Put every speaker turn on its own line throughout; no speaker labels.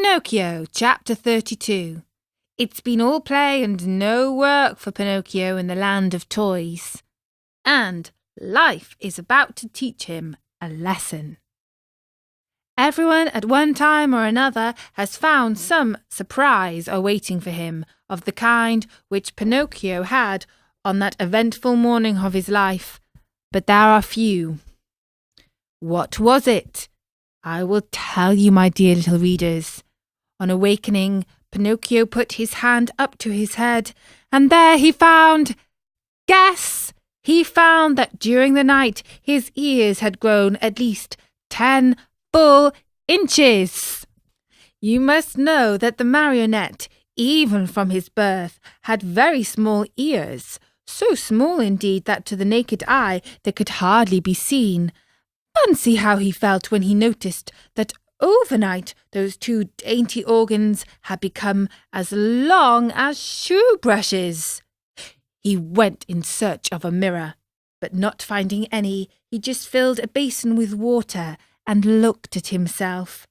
Pinocchio, Chapter 32. It's been all play and no work for Pinocchio in the land of toys. And life is about to teach him a lesson. Everyone at one time or another has found some surprise awaiting for him of the kind which Pinocchio had on that eventful morning of his life, but there are few. What was it? I will tell you, my dear little readers. On awakening, Pinocchio put his hand up to his head, and there he found... Guess! He found that during the night his ears had grown at least 10 full inches. You must know that the marionette, even from his birth, had very small ears, so small indeed that to the naked eye they could hardly be seen. Fancy how he felt when he noticed that overnight those two dainty organs had become as long as shoe brushes. He went in search of a mirror, but not finding any, he just filled a basin with water and looked at himself.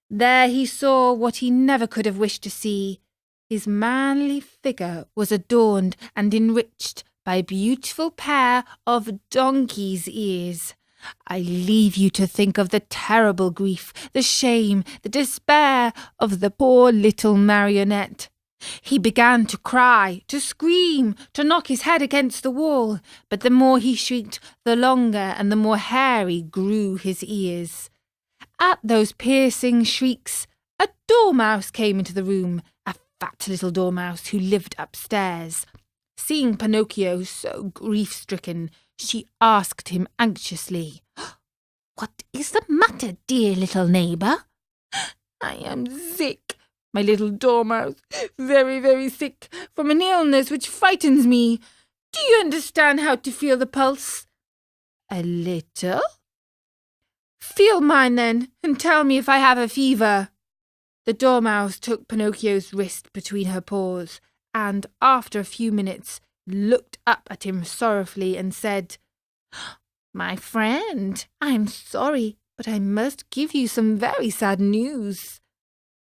There he saw what he never could have wished to see. His manly figure was adorned and enriched by a beautiful pair of donkey's ears. I leave you to think of the terrible grief, the shame, the despair of the poor little marionette. He began to cry, to scream, to knock his head against the wall, but the more he shrieked, the longer and the more hairy grew his ears. At those piercing shrieks, a dormouse came into the room, a fat little dormouse who lived upstairs. Seeing Pinocchio so grief-stricken, she asked him anxiously, "What is the matter, dear little neighbour?" "I am sick, my little dormouse, very, very sick, from an illness which frightens me. Do you understand how to feel the pulse?" "A little." "Feel mine then, and tell me if I have a fever." The dormouse took Pinocchio's wrist between her paws, and after a few minutes looked up at him sorrowfully and said, "My friend, I am sorry, but I must give you some very sad news."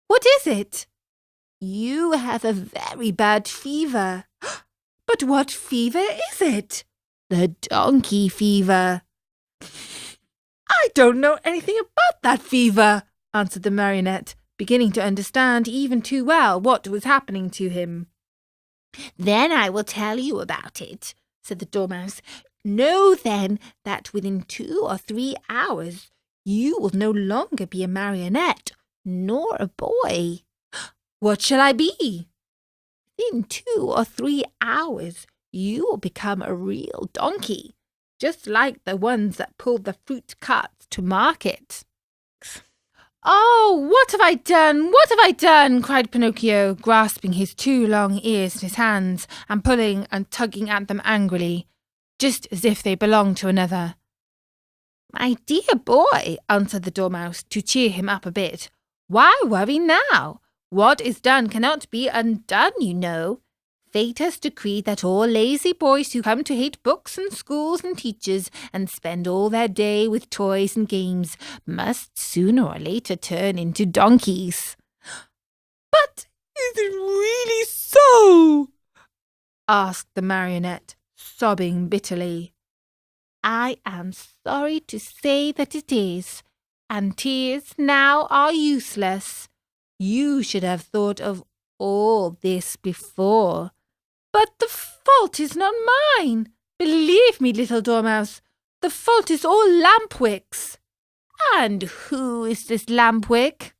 "What is it?" "You have a very bad fever." "But what fever is it?" "The donkey fever." "I don't know anything about that fever," answered the marionette, beginning to understand even too well what was happening to him. "Then I will tell you about it," said the dormouse. "Know then that within 2 or 3 hours you will no longer be a marionette nor a boy." "What shall I be?" "Within 2 or 3 hours you will become a real donkey, just like the ones that pulled the fruit carts to market." "Oh, what have I done? What have I done?" cried Pinocchio, grasping his 2 long ears in his hands and pulling and tugging at them angrily, just as if they belonged to another. "My dear boy," answered the dormouse, to cheer him up a bit, "why worry now? What is done cannot be undone, you know. Fate has decreed that all lazy boys who come to hate books and schools and teachers and spend all their day with toys and games must sooner or later turn into donkeys." "But is it really so?" asked the marionette, sobbing bitterly. "I am sorry to say that it is, and tears now are useless. You should have thought of all this before." "But the fault is not mine. Believe me, little dormouse, the fault is all Lampwick's." "And who is this Lampwick?"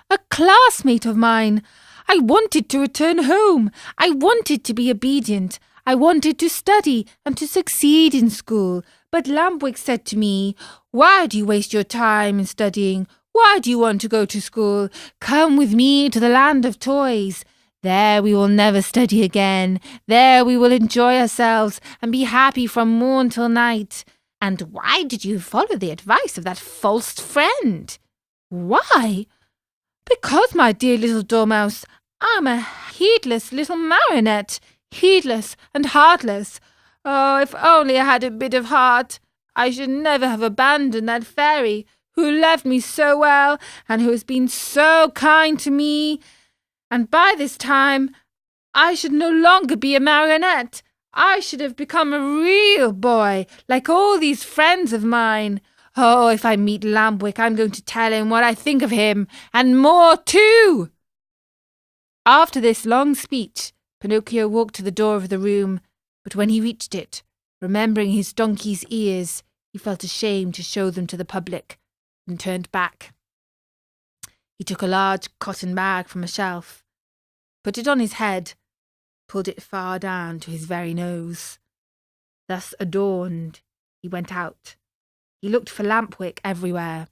"A classmate of mine. I wanted to return home. I wanted to be obedient. I wanted to study and to succeed in school. But Lampwick said to me, 'Why do you waste your time in studying? Why do you want to go to school? Come with me to the land of toys. There we will never study again. There we will enjoy ourselves and be happy from morn till night.' And why did you follow the advice of that false friend?" "Why? Because, my dear little dormouse, I'm a heedless little marionette, heedless and heartless. Oh, if only I had a bit of heart, I should never have abandoned that fairy who loved me so well and who has been so kind to me. And by this time, I should no longer be a marionette. I should have become a real boy, like all these friends of mine. Oh, if I meet Lampwick, I'm going to tell him what I think of him, and more too." After this long speech, Pinocchio walked to the door of the room, but when he reached it, remembering his donkey's ears, he felt ashamed to show them to the public, and turned back. He took a large cotton bag from a shelf, put it on his head, pulled it far down to his very nose. Thus adorned, he went out. He looked for Lampwick everywhere.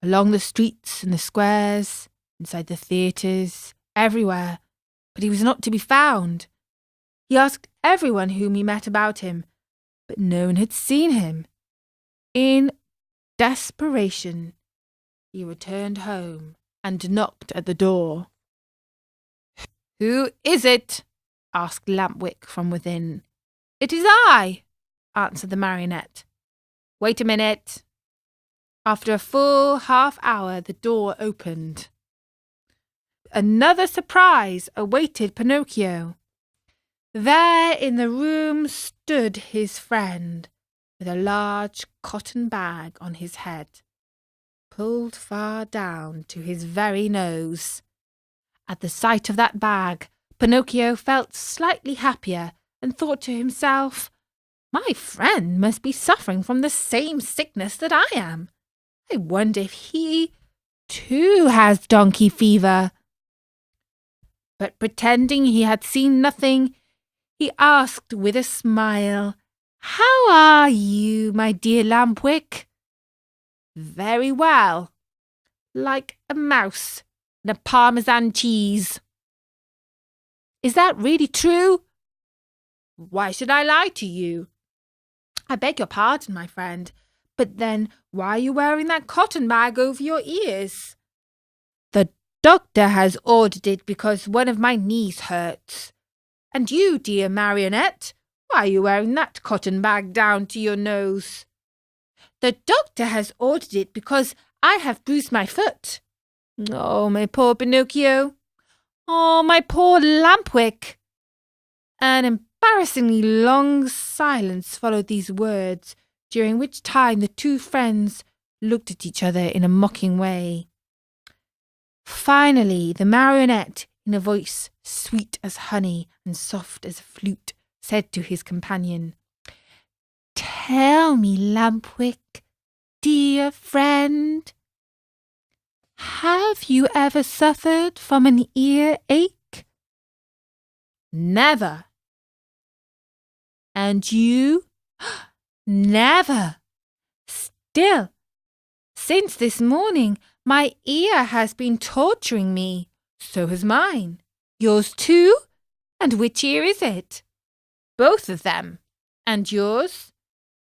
Along the streets and the squares, inside the theatres, everywhere, but he was not to be found. He asked everyone whom he met about him, but no one had seen him. In desperation, he returned home and knocked at the door. "Who is it?" asked Lampwick from within. "It is I," answered the marionette. "Wait a minute." After a full half-hour, the door opened. Another surprise awaited Pinocchio. There in the room stood his friend, with a large cotton bag on his head, pulled far down to his very nose. At the sight of that bag, Pinocchio felt slightly happier and thought to himself, "My friend must be suffering from the same sickness that I am. I wonder if he, too, has donkey fever." But pretending he had seen nothing, he asked with a smile, "How are you, my dear Lampwick?" "Very well, like a mouse in a Parmesan cheese." "Is that really true?" "Why should I lie to you?" "I beg your pardon, my friend, but then why are you wearing that cotton bag over your ears?" "The doctor has ordered it because one of my knees hurts." "And you, dear marionette, why are you wearing that cotton bag down to your nose?" "The doctor has ordered it because I have bruised my foot." "Oh, my poor Pinocchio." "Oh, my poor Lampwick." An embarrassingly long silence followed these words, during which time the two friends looked at each other in a mocking way. Finally, the marionette, in a voice sweet as honey and soft as a flute, said to his companion, "Tell me, Lampwick, dear friend, have you ever suffered from an earache?" "Never." "And you?" "Never. Still, since this morning, my ear has been torturing me. So has mine. Yours too? And which ear is it?" "Both of them." "And yours?"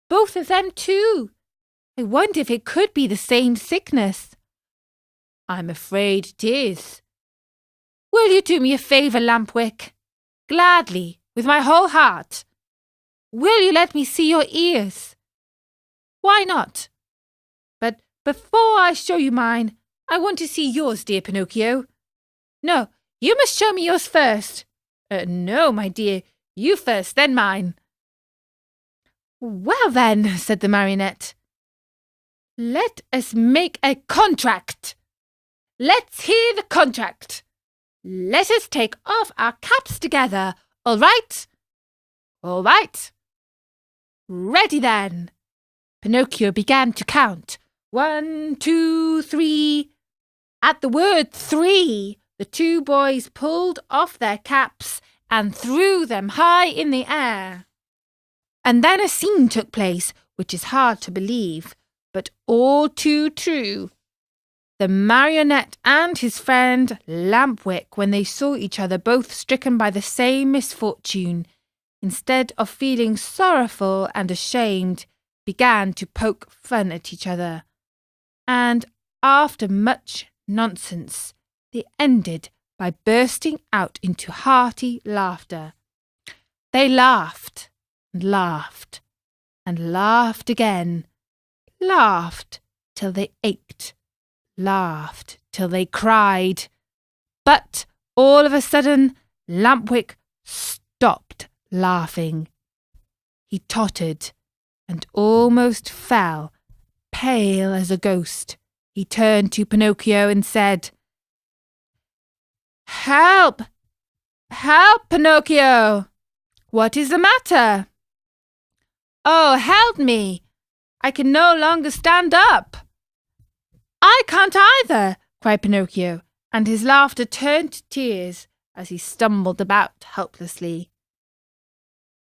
"Both of them too. I wonder if it could be the same sickness." "I'm afraid it is." "Will you do me a favour, Lampwick?" "Gladly, with my whole heart." "Will you let me see your ears?" "Why not? But before I show you mine, I want to see yours, dear Pinocchio." "No, you must show me yours first." "No, my dear, you first, then mine." "Well then," said the marionette, "let us make a contract. Let's hear the contract. Let us take off our caps together, all right?" "All right." "Ready then." Pinocchio began to count. 1, 2, 3. At the word 3, the two boys pulled off their caps and threw them high in the air. And then a scene took place which is hard to believe, but all too true. The marionette and his friend Lampwick, when they saw each other both stricken by the same misfortune, instead of feeling sorrowful and ashamed, began to poke fun at each other. And after much nonsense, they ended by bursting out into hearty laughter. They laughed and laughed and laughed again, laughed till they ached, laughed till they cried. But all of a sudden, Lampwick stopped laughing. He tottered and almost fell, pale as a ghost. He turned to Pinocchio and said, "Help! Help, Pinocchio! What is the matter?" "Oh, help me! I can no longer stand up." "I can't either," cried Pinocchio, and his laughter turned to tears as he stumbled about helplessly.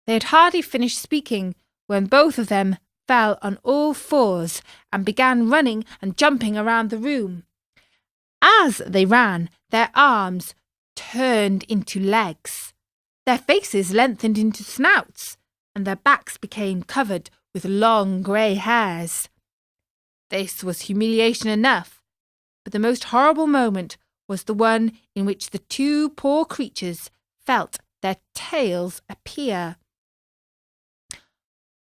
They had hardly finished speaking when both of them fell on all fours and began running and jumping around the room. As they ran, their arms turned into legs, their faces lengthened into snouts, and their backs became covered with long grey hairs. This was humiliation enough, but the most horrible moment was the one in which the two poor creatures felt their tails appear.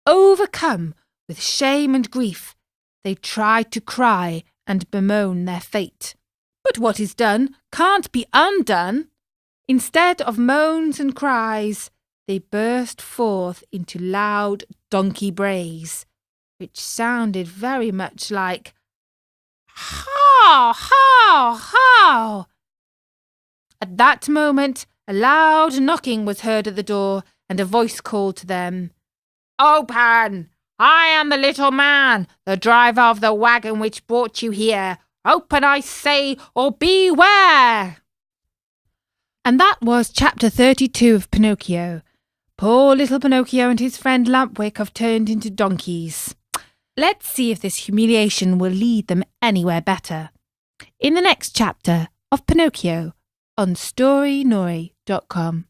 Overcome with shame and grief, they tried to cry and bemoan their fate. But what is done can't be undone. Instead of moans and cries, they burst forth into loud donkey brays, which sounded very much like "Haw, haw, haw." At that moment, a loud knocking was heard at the door, and a voice called to them, "Open! I am the little man, the driver of the wagon which brought you here. Open, I say, or beware!" And that was chapter 32 of Pinocchio. Poor little Pinocchio and his friend Lampwick have turned into donkeys. Let's see if this humiliation will lead them anywhere better. In the next chapter of Pinocchio on storynori.com.